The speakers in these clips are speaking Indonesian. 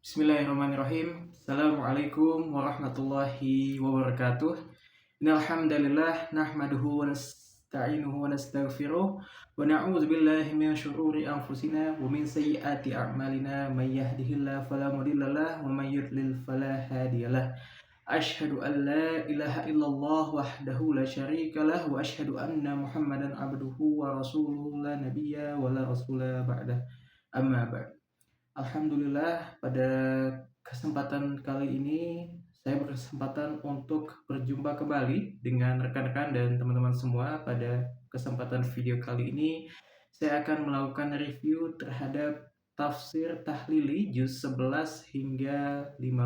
Bismillahirrahmanirrahim. Assalamualaikum warahmatullahi wabarakatuh. Innal hamdalillah nahmaduhu wa nasta'inuhu wa nastaghfiruh wa na'udzu billahi min syururi anfusina wa min sayyiati a'malina may yahdihillahu fala mudhillalah wa may yudlil fala hadiyalah. Asyhadu an la ilaha illallah wahdahu la syarikalah wa asyhadu anna Muhammadan abduhu wa rasuluhu la nabiyya wa la rasula ba'dah. Amma ba'd. Alhamdulillah, pada kesempatan kali ini saya berkesempatan untuk berjumpa kembali dengan rekan-rekan dan teman-teman semua. Pada kesempatan video kali ini saya akan melakukan review terhadap tafsir tahlili juz 11 hingga 15.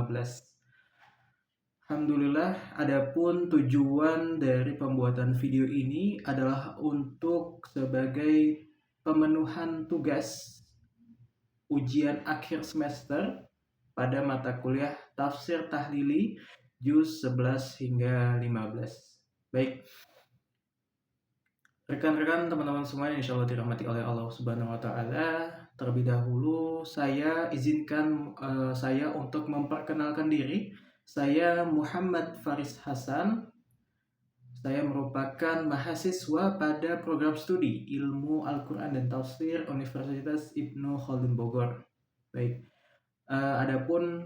Alhamdulillah, adapun tujuan dari pembuatan video ini adalah untuk sebagai pemenuhan tugas ujian akhir semester pada mata kuliah tafsir tahlili juz 11 hingga 15. Baik, rekan-rekan, teman-teman semua yang insyaallah dirahmati oleh Allah Subhanahu wa taala, terlebih dahulu saya izinkan saya untuk memperkenalkan diri. Saya Muhammad Faris Hasan. Saya merupakan mahasiswa pada program studi Ilmu Al-Quran dan Tafsir Universitas Ibnu Khaldun Bogor. Baik, adapun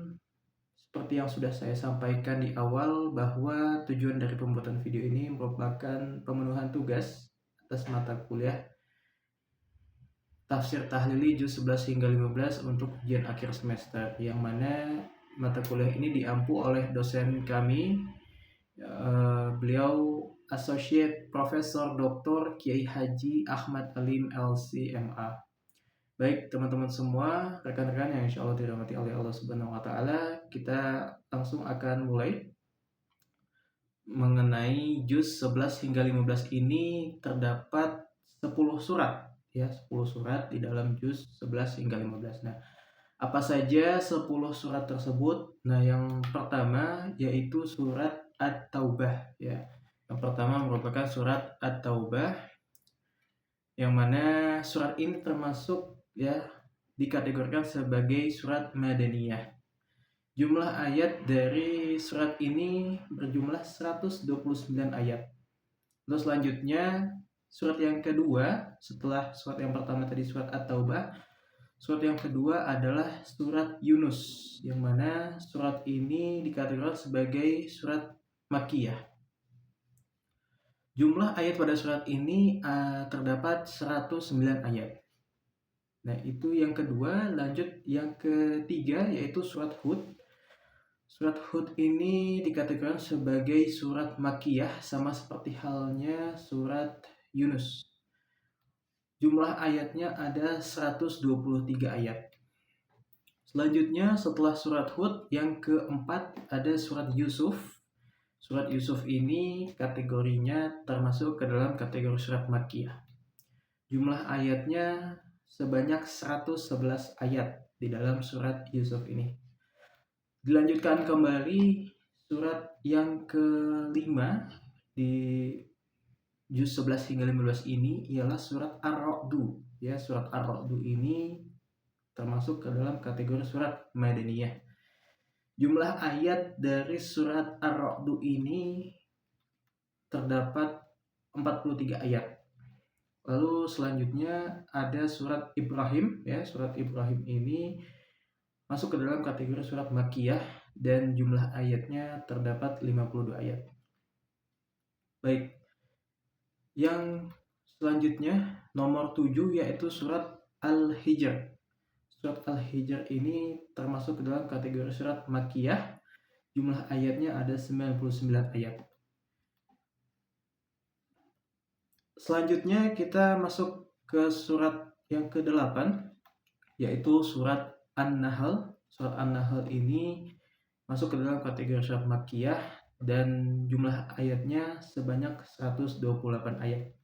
seperti yang sudah saya sampaikan di awal bahwa tujuan dari pembuatan video ini merupakan pemenuhan tugas atas mata kuliah Tafsir Tahlili juz 11 hingga 15 untuk ujian akhir semester, yang mana mata kuliah ini diampu oleh dosen kami. Beliau Associate Profesor Dr. Kiai Haji Ahmad Alim LC.MA. Baik teman-teman semua, rekan-rekan yang insya Allah dirahmati oleh Allah Subhanahu wa taala, kita langsung akan mulai. Mengenai juz 11 hingga 15 ini terdapat 10 surat ya, 10 surat di dalam juz 11 hingga 15. Nah, apa saja 10 surat tersebut? Nah, yang pertama yaitu surat At-Taubah ya. Yang pertama merupakan surat At-Taubah, yang mana surat ini termasuk ya dikategorikan sebagai surat Madaniyah. Jumlah ayat dari surat ini berjumlah 129 ayat. Lalu selanjutnya surat yang kedua setelah surat yang pertama tadi surat At-Taubah, surat yang kedua adalah surat Yunus, yang mana surat ini dikategorikan sebagai surat Makkiyah. Jumlah ayat pada surat ini terdapat 109 ayat. Nah, itu yang kedua. Lanjut yang ketiga yaitu surat Hud. Surat Hud ini dikategorikan sebagai surat Makkiyah, sama seperti halnya surat Yunus. Jumlah ayatnya ada 123 ayat. Selanjutnya setelah surat Hud, yang keempat ada surat Yusuf. Surat Yusuf ini kategorinya termasuk ke dalam kategori surat Makkiyah. Jumlah ayatnya sebanyak 111 ayat di dalam surat Yusuf ini. Dilanjutkan kembali surat yang kelima di juz 11 hingga 15 ini ialah surat Ar-Ra'du ya. Surat Ar-Ra'du ini termasuk ke dalam kategori surat Madaniyah. Jumlah ayat dari surat Ar-Ra'du ini terdapat 43 ayat. Lalu selanjutnya ada surat Ibrahim ya. Surat Ibrahim ini masuk ke dalam kategori surat Makkiyah dan jumlah ayatnya terdapat 52 ayat. Baik. Yang selanjutnya nomor 7 yaitu surat Al-Hijr. Surat Al-Hijr ini termasuk ke dalam kategori surat Makkiyah. Jumlah ayatnya ada 99 ayat. Selanjutnya kita masuk ke surat yang ke-8 yaitu surat An-Nahl. Surat An-Nahl ini masuk ke dalam kategori surat Makkiyah dan jumlah ayatnya sebanyak 128 ayat.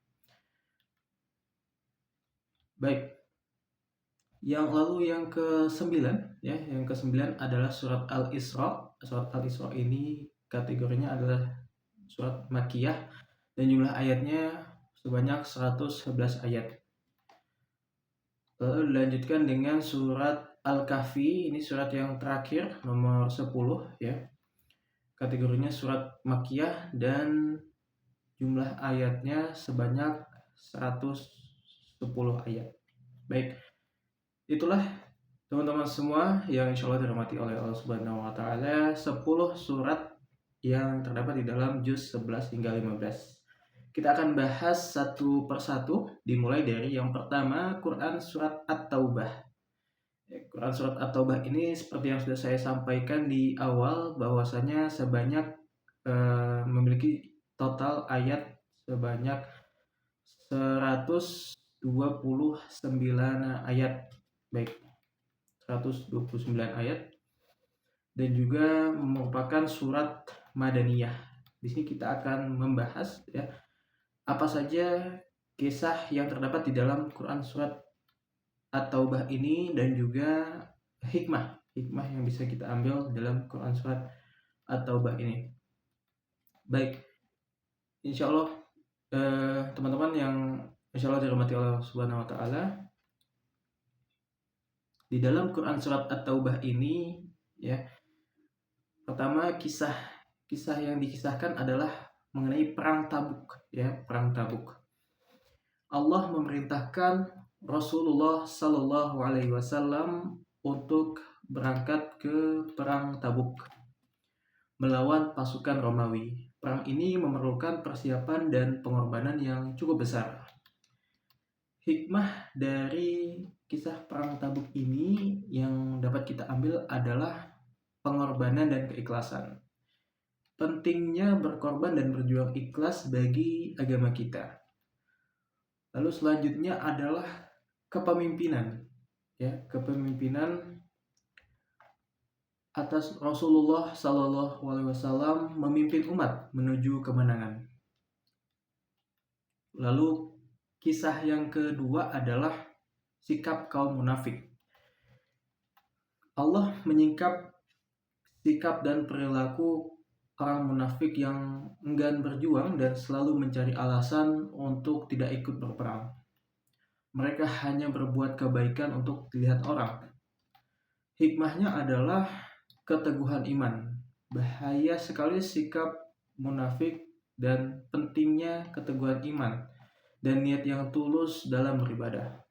Baik. Yang ke-9 ya, yang ke-9 adalah surat Al-Isra. Surat Al-Isra ini kategorinya adalah surat Makkiyah dan jumlah ayatnya sebanyak 111 ayat. Lalu dilanjutkan dengan surat Al-Kahfi, ini surat yang terakhir nomor 10 ya. Kategorinya surat Makkiyah dan jumlah ayatnya sebanyak 110 ayat. Baik, itulah teman-teman semua yang insya Allah dirahmati oleh Allah Subhanahu wa Ta'ala, 10 surat yang terdapat di dalam juz 11 hingga 15. Kita akan bahas satu persatu, dimulai dari yang pertama, Quran Surat At-Taubah. Quran Surat At-Taubah ini seperti yang sudah saya sampaikan di awal, bahwasanya sebanyak memiliki total ayat sebanyak 129 ayat. Baik, 129 ayat, dan juga merupakan surat Madaniyah. Di sini kita akan membahas ya apa saja kisah yang terdapat di dalam Quran Surat At-Taubah ini, dan juga hikmah yang bisa kita ambil dalam Quran Surat At-Taubah ini. Baik, insya Allah teman-teman yang insya Allah dirahmati Allah Subhanahu wa Ta'ala, di dalam Quran Surat At-Taubah ini ya, pertama kisah yang dikisahkan adalah mengenai perang Tabuk ya, perang Tabuk. Allah memerintahkan Rasulullah Sallallahu Alaihi Wasallam untuk berangkat ke perang Tabuk melawan pasukan Romawi. Perang ini memerlukan persiapan dan pengorbanan yang cukup besar. Hikmah dari kisah perang Tabuk ini yang dapat kita ambil adalah pengorbanan dan keikhlasan. Pentingnya berkorban dan berjuang ikhlas bagi agama kita. Lalu selanjutnya adalah kepemimpinan ya, kepemimpinan atas Rasulullah Sallallahu Alaihi Wasallam memimpin umat menuju kemenangan. Lalu kisah yang kedua adalah sikap kaum munafik. Allah menyingkap sikap dan perilaku orang munafik yang enggan berjuang dan selalu mencari alasan untuk tidak ikut berperang. Mereka hanya berbuat kebaikan untuk dilihat orang. Hikmahnya adalah keteguhan iman. Bahaya sekali sikap munafik dan pentingnya keteguhan iman dan niat yang tulus dalam beribadah.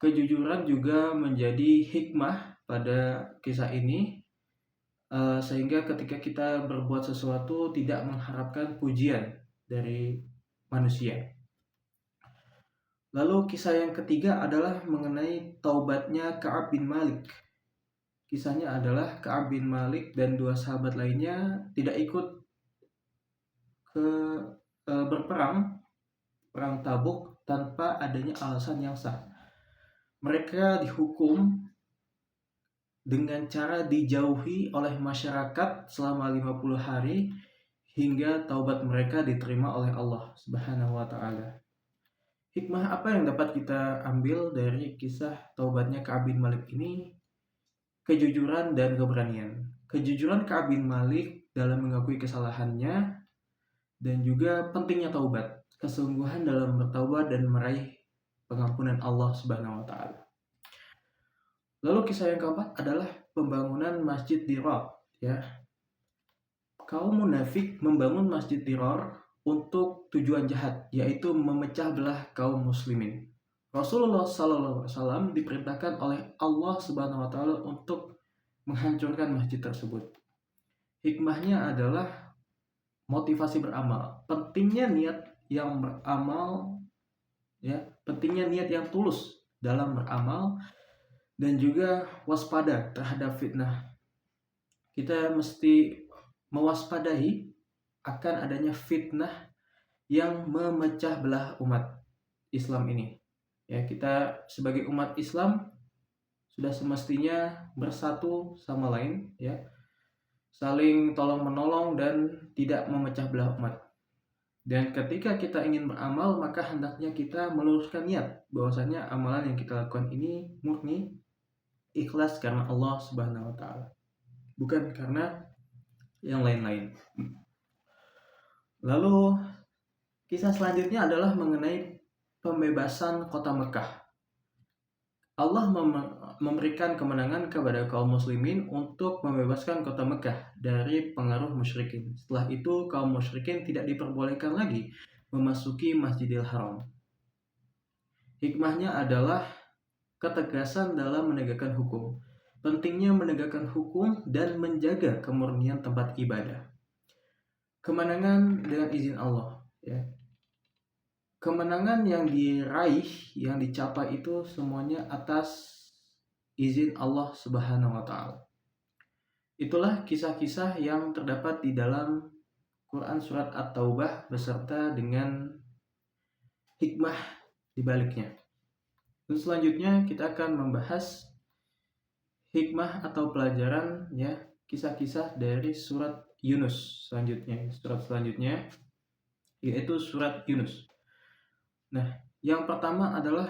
Kejujuran juga menjadi hikmah pada kisah ini, sehingga ketika kita berbuat sesuatu tidak mengharapkan pujian dari manusia. Lalu kisah yang ketiga adalah mengenai taubatnya Ka'ab bin Malik. Kisahnya adalah Ka'ab bin Malik dan dua sahabat lainnya tidak ikut berperang perang Tabuk tanpa adanya alasan yang sah. Mereka dihukum dengan cara dijauhi oleh masyarakat selama 50 hari hingga taubat mereka diterima oleh Allah Subhanahu wa Ta'ala. Hikmah apa yang dapat kita ambil dari kisah taubatnya Ka'ab bin Malik ini? Kejujuran dan keberanian. Kejujuran Ka'ab bin Malik dalam mengakui kesalahannya, dan juga pentingnya taubat, kesungguhan dalam bertaubat dan meraih pengampunan Allah Subhanahu wa Ta'ala. Lalu kisah yang keempat adalah pembangunan Masjid Dirar ya. Kaum munafik membangun Masjid Dirar untuk tujuan jahat, yaitu memecah belah kaum muslimin. Rasulullah SAW diperintahkan oleh Allah Subhanahu wa Ta'ala untuk menghancurkan masjid tersebut. Hikmahnya adalah motivasi beramal, pentingnya niat yang beramal ya, pentingnya niat yang tulus dalam beramal, dan juga waspada terhadap fitnah. Kita mesti mewaspadai akan adanya fitnah yang memecah belah umat Islam ini. Ya, kita sebagai umat Islam sudah semestinya bersatu sama lain ya, saling tolong menolong dan tidak memecah belah umat. Dan ketika kita ingin beramal, maka hendaknya kita meluruskan niat bahwasanya amalan yang kita lakukan ini murni ikhlas karena Allah Subhanahu wa Ta'ala, bukan karena yang lain-lain. Lalu kisah selanjutnya adalah mengenai pembebasan kota Mekah. Allah memberikan kemenangan kepada kaum muslimin untuk membebaskan kota Mekah dari pengaruh musyrikin. Setelah itu kaum musyrikin tidak diperbolehkan lagi memasuki Masjidil Haram. Hikmahnya adalah ketegasan dalam menegakkan hukum. Pentingnya menegakkan hukum dan menjaga kemurnian tempat ibadah. Kemenangan dengan izin Allah, ya. Kemenangan yang diraih, yang dicapai itu semuanya atas izin Allah Subhanahu wa taala. Itulah kisah-kisah yang terdapat di dalam Quran surat At-Taubah beserta dengan hikmah di baliknya. Dan selanjutnya kita akan membahas hikmah atau pelajaran, ya, kisah-kisah dari surat Yunus selanjutnya yaitu surat Yunus. Nah, yang pertama adalah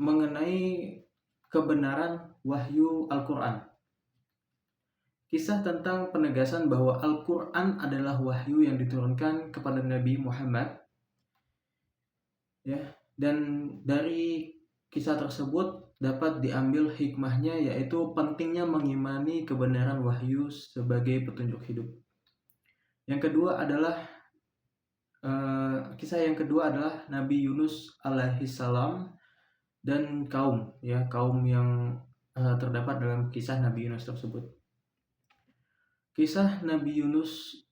mengenai kebenaran wahyu Al-Quran. Kisah tentang penegasan bahwa Al-Quran adalah wahyu yang diturunkan kepada Nabi Muhammad, ya. Dan dari kisah tersebut dapat diambil hikmahnya, yaitu pentingnya mengimani kebenaran wahyu sebagai petunjuk hidup. Kisah yang kedua adalah Nabi Yunus alaihissalam dan kaum yang terdapat dalam kisah Nabi Yunus tersebut. Kisah Nabi Yunus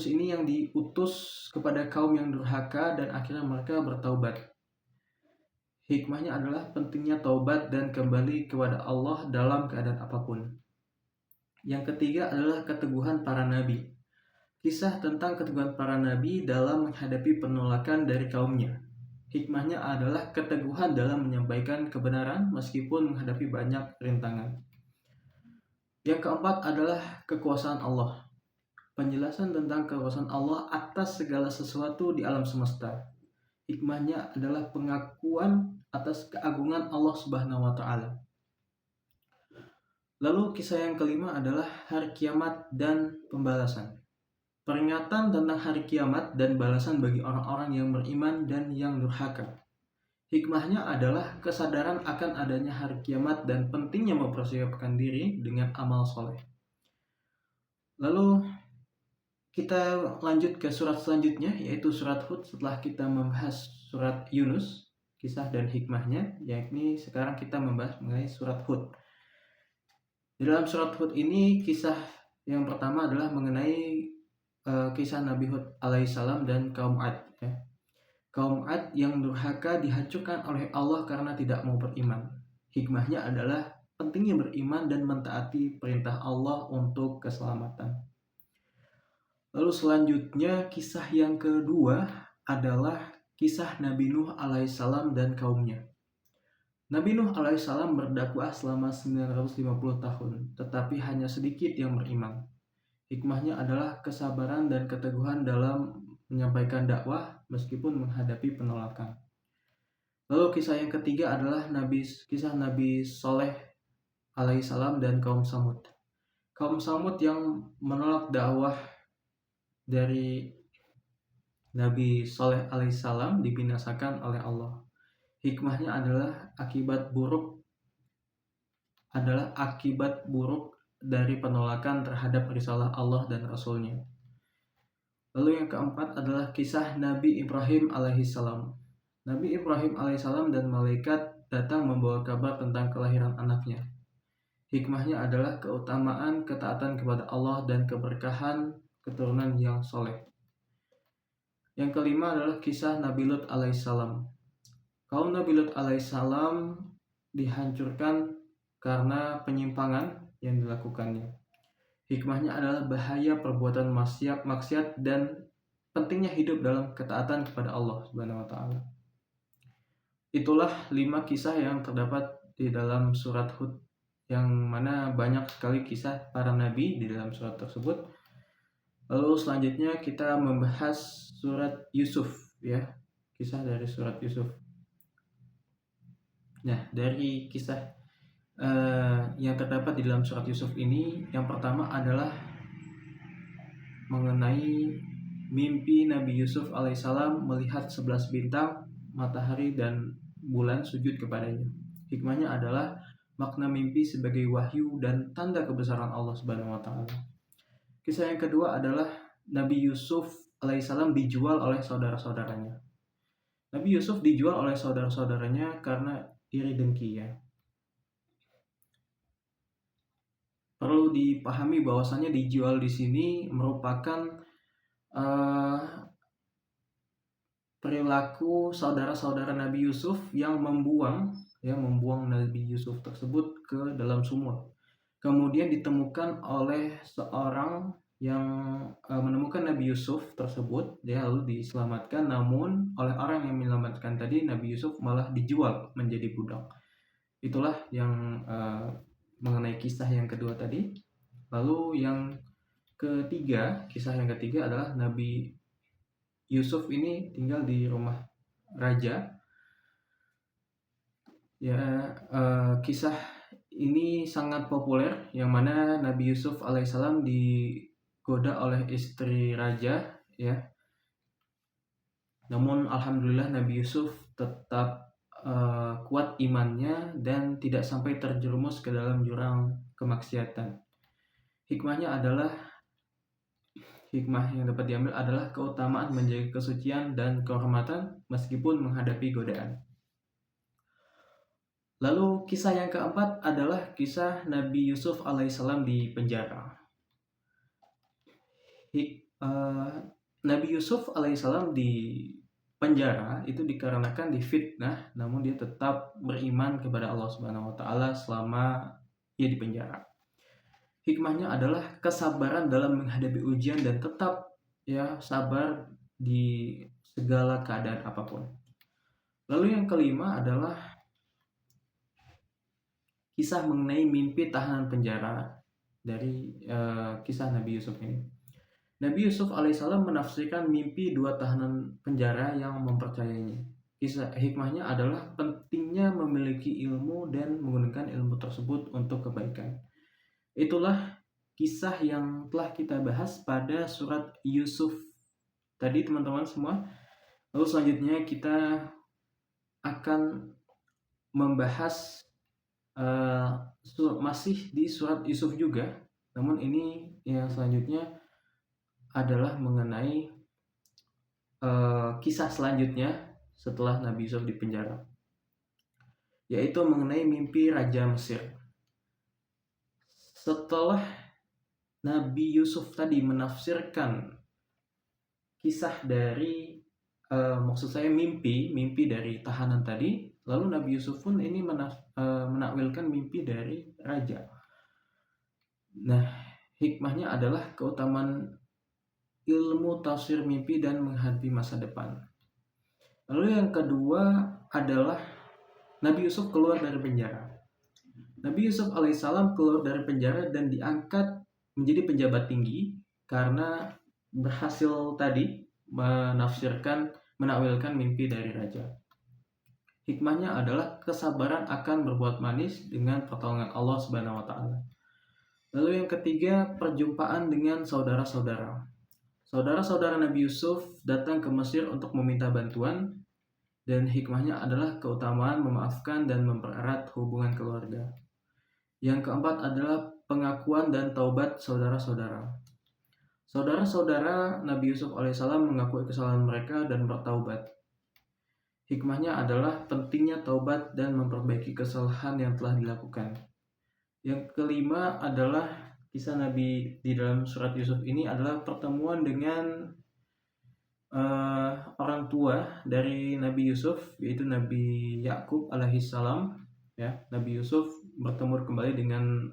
ini yang diutus kepada kaum yang durhaka dan akhirnya mereka bertaubat. Hikmahnya adalah pentingnya taubat dan kembali kepada Allah dalam keadaan apapun. Yang ketiga adalah keteguhan para nabi. Kisah tentang keteguhan para nabi dalam menghadapi penolakan dari kaumnya. Hikmahnya adalah keteguhan dalam menyampaikan kebenaran meskipun menghadapi banyak rintangan. Yang keempat adalah kekuasaan Allah. Penjelasan tentang kekuasaan Allah atas segala sesuatu di alam semesta. Hikmahnya adalah pengakuan atas keagungan Allah Subhanahu wa taala. Lalu kisah yang kelima adalah hari kiamat dan pembalasan. Peringatan tentang hari kiamat dan balasan bagi orang-orang yang beriman dan yang durhaka. Hikmahnya adalah kesadaran akan adanya hari kiamat dan pentingnya mempersiapkan diri dengan amal soleh. Lalu kita lanjut ke surat selanjutnya, yaitu surat Hud. Setelah kita membahas surat Yunus, kisah dan hikmahnya, yakni sekarang kita membahas mengenai surat Hud. Di dalam surat Hud ini, kisah yang pertama adalah mengenai kisah Nabi Hud alaihissalam dan kaum Ad, ya. Kaum Ad yang durhaka dihancurkan oleh Allah karena tidak mau beriman. Hikmahnya adalah pentingnya beriman dan mentaati perintah Allah untuk keselamatan. Lalu selanjutnya kisah yang kedua adalah kisah Nabi Nuh alaihissalam dan kaumnya. Nabi Nuh alaihissalam berdakwah selama 950 tahun, tetapi hanya sedikit yang beriman. Hikmahnya adalah kesabaran dan keteguhan dalam menyampaikan dakwah meskipun menghadapi penolakan. Lalu kisah yang ketiga adalah kisah Nabi Soleh alaihissalam dan kaum Samud. Kaum Samud yang menolak dakwah dari Nabi Soleh alaihissalam dibinasakan oleh Allah. Hikmahnya adalah akibat buruk dari penolakan terhadap risalah Allah dan Rasulnya. Lalu yang keempat adalah kisah Nabi Ibrahim alaihissalam. Nabi Ibrahim alaihissalam dan malaikat datang membawa kabar tentang kelahiran anaknya. Hikmahnya adalah keutamaan ketaatan kepada Allah dan keberkahan keturunan yang soleh. Yang kelima adalah kisah Nabi Lut alaihissalam. Kaum Nabi Lut alaihissalam dihancurkan karena penyimpangan yang dilakukannya. Hikmahnya adalah bahaya perbuatan maksiat dan pentingnya hidup dalam ketaatan kepada Allah Subhanahu wa taala. Itulah 5 kisah yang terdapat di dalam surat Hud, yang mana banyak sekali kisah para nabi di dalam surat tersebut. Lalu selanjutnya kita membahas surat Yusuf, ya, kisah dari surat Yusuf. Nah, dari kisah yang terdapat di dalam surat Yusuf ini, yang pertama adalah mengenai mimpi Nabi Yusuf alaihissalam melihat 11 bintang, matahari dan bulan sujud kepadanya. Hikmahnya adalah makna mimpi sebagai wahyu dan tanda kebesaran Allah Subhanahu wa taala. Kisah yang kedua adalah Nabi Yusuf alaihissalam dijual oleh saudara-saudaranya. Nabi Yusuf dijual oleh saudara-saudaranya karena iri dengki ya. Perlu dipahami bahwasannya dijual di sini merupakan perilaku saudara-saudara Nabi Yusuf yang membuang Nabi Yusuf tersebut ke dalam sumur. Kemudian ditemukan oleh seorang yang menemukan Nabi Yusuf tersebut, dia lalu diselamatkan, namun oleh orang yang menyelamatkan tadi Nabi Yusuf malah dijual menjadi budak. Itulah yang mengenai kisah yang kedua tadi. Lalu yang ketiga, kisah yang ketiga adalah Nabi Yusuf ini tinggal di rumah raja. Ya, kisah ini sangat populer, yang mana Nabi Yusuf alaihissalam digoda oleh istri raja, ya. Namun alhamdulillah Nabi Yusuf tetap kuat imannya dan tidak sampai terjerumus ke dalam jurang kemaksiatan. Hikmah yang dapat diambil adalah keutamaan menjaga kesucian dan kehormatan meskipun menghadapi godaan. Lalu kisah yang keempat adalah kisah Nabi Yusuf alaihissalam di penjara. Nabi Yusuf alaihissalam di penjara itu dikarenakan difitnah, namun dia tetap beriman kepada Allah Subhanahu wa taala selama ia di penjara. Hikmahnya adalah kesabaran dalam menghadapi ujian dan tetap sabar di segala keadaan apapun. Lalu yang kelima adalah kisah mengenai mimpi tahanan penjara dari kisah Nabi Yusuf ini. Nabi Yusuf alaihissalam menafsirkan mimpi dua tahanan penjara yang mempercayainya. Hikmahnya adalah pentingnya memiliki ilmu dan menggunakan ilmu tersebut untuk kebaikan. Itulah kisah yang telah kita bahas pada surat Yusuf tadi, teman-teman semua. Lalu selanjutnya kita akan membahas masih di surat Yusuf juga, namun ini yang selanjutnya adalah mengenai kisah selanjutnya setelah Nabi Yusuf di penjara, yaitu mengenai mimpi Raja Mesir. Setelah Nabi Yusuf tadi menafsirkan kisah dari mimpi dari tahanan tadi, lalu Nabi Yusuf pun ini menakwilkan mimpi dari raja. Nah, hikmahnya adalah keutamaan ilmu tafsir mimpi dan menghadapi masa depan. Lalu yang kedua adalah Nabi Yusuf keluar dari penjara. Nabi Yusuf alaihissalam keluar dari penjara dan diangkat menjadi pejabat tinggi karena berhasil tadi menakwilkan mimpi dari raja. Hikmahnya adalah kesabaran akan berbuat manis dengan pertolongan Allah Subhanahu wa taala. Lalu yang ketiga, perjumpaan dengan saudara-saudara. Saudara-saudara Nabi Yusuf datang ke Mesir untuk meminta bantuan, dan hikmahnya adalah keutamaan memaafkan dan mempererat hubungan keluarga. Yang keempat adalah pengakuan dan taubat saudara-saudara. Saudara-saudara Nabi Yusuf alaihissalam mengakui kesalahan mereka dan bertaubat. Hikmahnya adalah pentingnya taubat dan memperbaiki kesalahan yang telah dilakukan. Yang kelima adalah kisah Nabi di dalam surat Yusuf ini adalah pertemuan dengan orang tua dari Nabi Yusuf, yaitu Nabi Yakub alaihissalam. Ya, Nabi Yusuf bertemu kembali dengan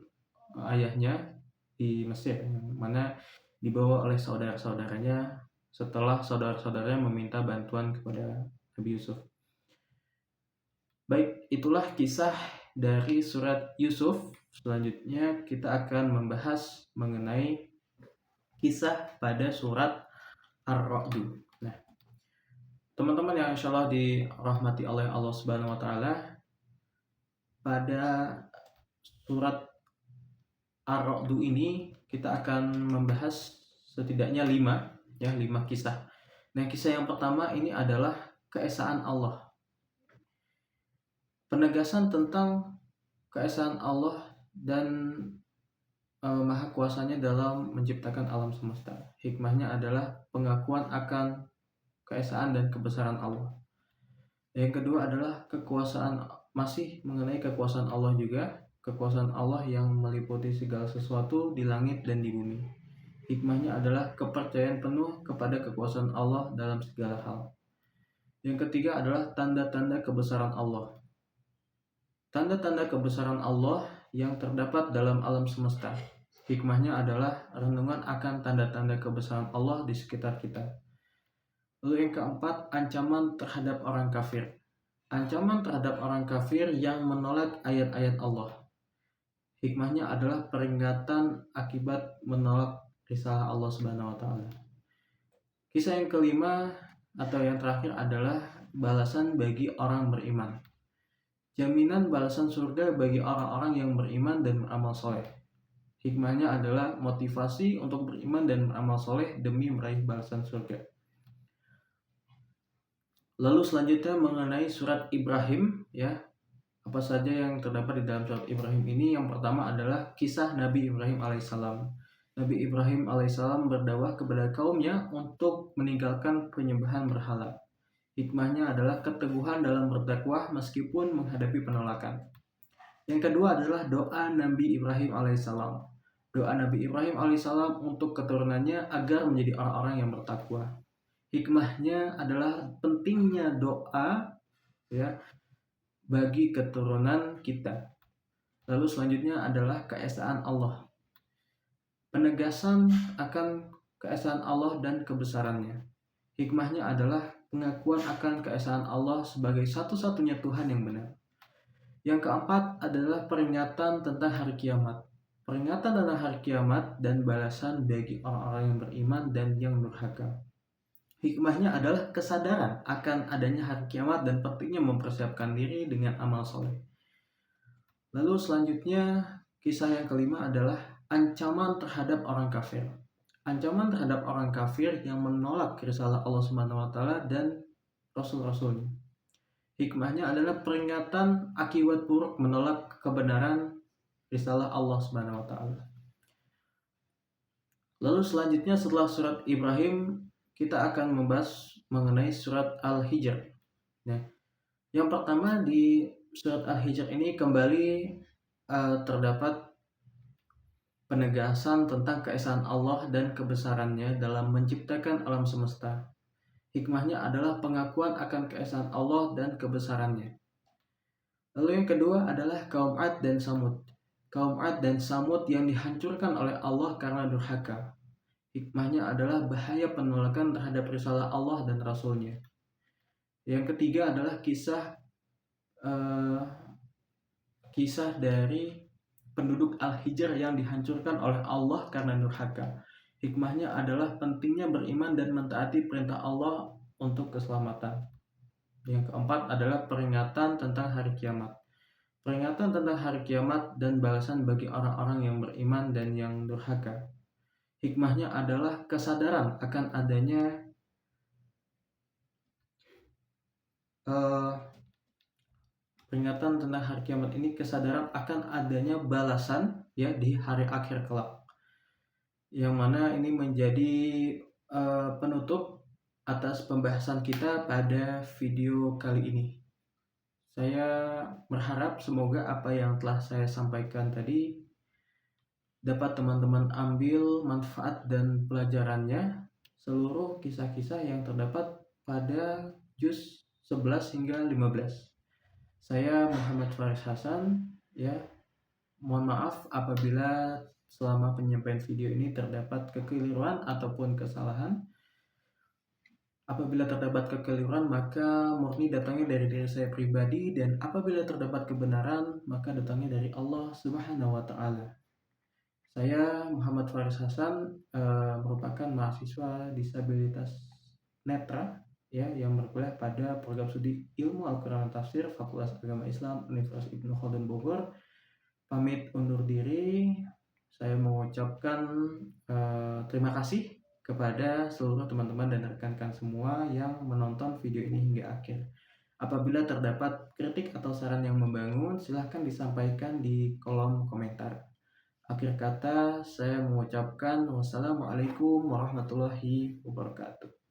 ayahnya di Mesir, yang mana dibawa oleh saudara-saudaranya setelah saudara-saudaranya meminta bantuan kepada Nabi Yusuf. Baik, itulah kisah dari surat Yusuf. Selanjutnya kita akan membahas mengenai kisah pada surat Ar-Ra'd. Nah, teman-teman yang insyaallah dirahmati oleh Allah Subhanahu wa taala, pada surat Ar-Ra'd ini kita akan membahas setidaknya 5 kisah. Nah, kisah yang pertama ini adalah keesaan Allah. penegasan tentang keesaan Allah dan maha kuasanya dalam menciptakan alam semesta. Hikmahnya adalah pengakuan akan keesaan dan kebesaran Allah. Yang kedua adalah kekuasaan, masih mengenai kekuasaan Allah juga, kekuasaan Allah yang meliputi segala sesuatu di langit dan di bumi. Hikmahnya adalah kepercayaan penuh kepada kekuasaan Allah dalam segala hal. Yang ketiga adalah tanda-tanda kebesaran Allah. Tanda-tanda kebesaran Allah yang terdapat dalam alam semesta. Hikmahnya adalah renungan akan tanda-tanda kebesaran Allah di sekitar kita. Lalu yang keempat, ancaman terhadap orang kafir. Ancaman terhadap orang kafir yang menolak ayat-ayat Allah. Hikmahnya adalah peringatan akibat menolak risalah Allah Subhanahu wa taala. Kisah yang kelima atau yang terakhir adalah balasan bagi orang beriman. Jaminan balasan surga bagi orang-orang yang beriman dan beramal soleh. Hikmahnya adalah motivasi untuk beriman dan beramal soleh demi meraih balasan surga. Lalu selanjutnya mengenai surat Ibrahim, ya. Apa saja yang terdapat di dalam surat Ibrahim ini? Yang pertama adalah kisah Nabi Ibrahim alaihissalam. Nabi Ibrahim alaihissalam berdakwah kepada kaumnya untuk meninggalkan penyembahan berhala. Hikmahnya adalah keteguhan dalam berdakwah meskipun menghadapi penolakan. Yang kedua adalah doa Nabi Ibrahim alaihissalam. Doa Nabi Ibrahim alaihissalam untuk keturunannya agar menjadi orang-orang yang bertakwa. Hikmahnya adalah pentingnya doa, ya, bagi keturunan kita. Lalu selanjutnya adalah keesaan Allah. Penegasan akan keesaan Allah dan kebesarannya. Hikmahnya adalah pengakuan akan keesaan Allah sebagai satu-satunya Tuhan yang benar. Yang keempat adalah peringatan tentang hari kiamat. Peringatan tentang hari kiamat dan balasan bagi orang-orang yang beriman dan yang durhaka. Hikmahnya adalah kesadaran akan adanya hari kiamat dan pentingnya mempersiapkan diri dengan amal soleh. Lalu selanjutnya kisah yang kelima adalah ancaman terhadap orang kafir. Ancaman terhadap orang kafir yang menolak risalah Allah Subhanahu wa taala dan rasul-rasulnya. Hikmahnya adalah peringatan akibat buruk menolak kebenaran risalah Allah Subhanahu wa taala. Lalu selanjutnya setelah surat Ibrahim kita akan membahas mengenai surat Al-Hijr. Nah, yang pertama di surat Al-Hijr ini kembali terdapat penegasan tentang keesaan Allah dan kebesarannya dalam menciptakan alam semesta. Hikmahnya adalah pengakuan akan keesaan Allah dan kebesarannya. Lalu yang kedua adalah kaum Ad dan Samud. Kaum Ad dan Samud yang dihancurkan oleh Allah karena durhaka. Hikmahnya adalah bahaya penolakan terhadap risalah Allah dan Rasulnya. Yang ketiga adalah kisah dari penduduk Al-Hijr yang dihancurkan oleh Allah karena durhaka. Hikmahnya adalah pentingnya beriman dan mentaati perintah Allah untuk keselamatan. Yang keempat adalah peringatan tentang hari kiamat. Peringatan tentang hari kiamat dan balasan bagi orang-orang yang beriman dan yang durhaka. Hikmahnya adalah kesadaran akan adanya peringatan tentang hari kiamat ini, kesadaran akan adanya balasan, ya, di hari akhir kelak. Yang mana ini menjadi penutup atas pembahasan kita pada video kali ini. Saya berharap semoga apa yang telah saya sampaikan tadi dapat teman-teman ambil manfaat dan pelajarannya. Seluruh kisah-kisah yang terdapat pada juz 11 hingga 15. Saya Muhammad Faris Hasan, ya. Mohon maaf apabila selama penyampaian video ini terdapat kekeliruan ataupun kesalahan. Apabila terdapat kekeliruan maka murni datangnya dari diri saya pribadi, dan apabila terdapat kebenaran maka datangnya dari Allah Subhanahu wa taala. Saya Muhammad Faris Hasan merupakan mahasiswa disabilitas netra, ya, yang berkuliah pada program studi Ilmu Al-Quran dan Tafsir Fakultas Agama Islam Universitas Ibnu Khaldun Bogor. Pamit undur diri. Saya mengucapkan terima kasih kepada seluruh teman-teman dan rekan-rekan semua yang menonton video ini hingga akhir. Apabila terdapat kritik atau saran yang membangun, silahkan disampaikan di kolom komentar. Akhir kata, saya mengucapkan wassalamualaikum warahmatullahi wabarakatuh.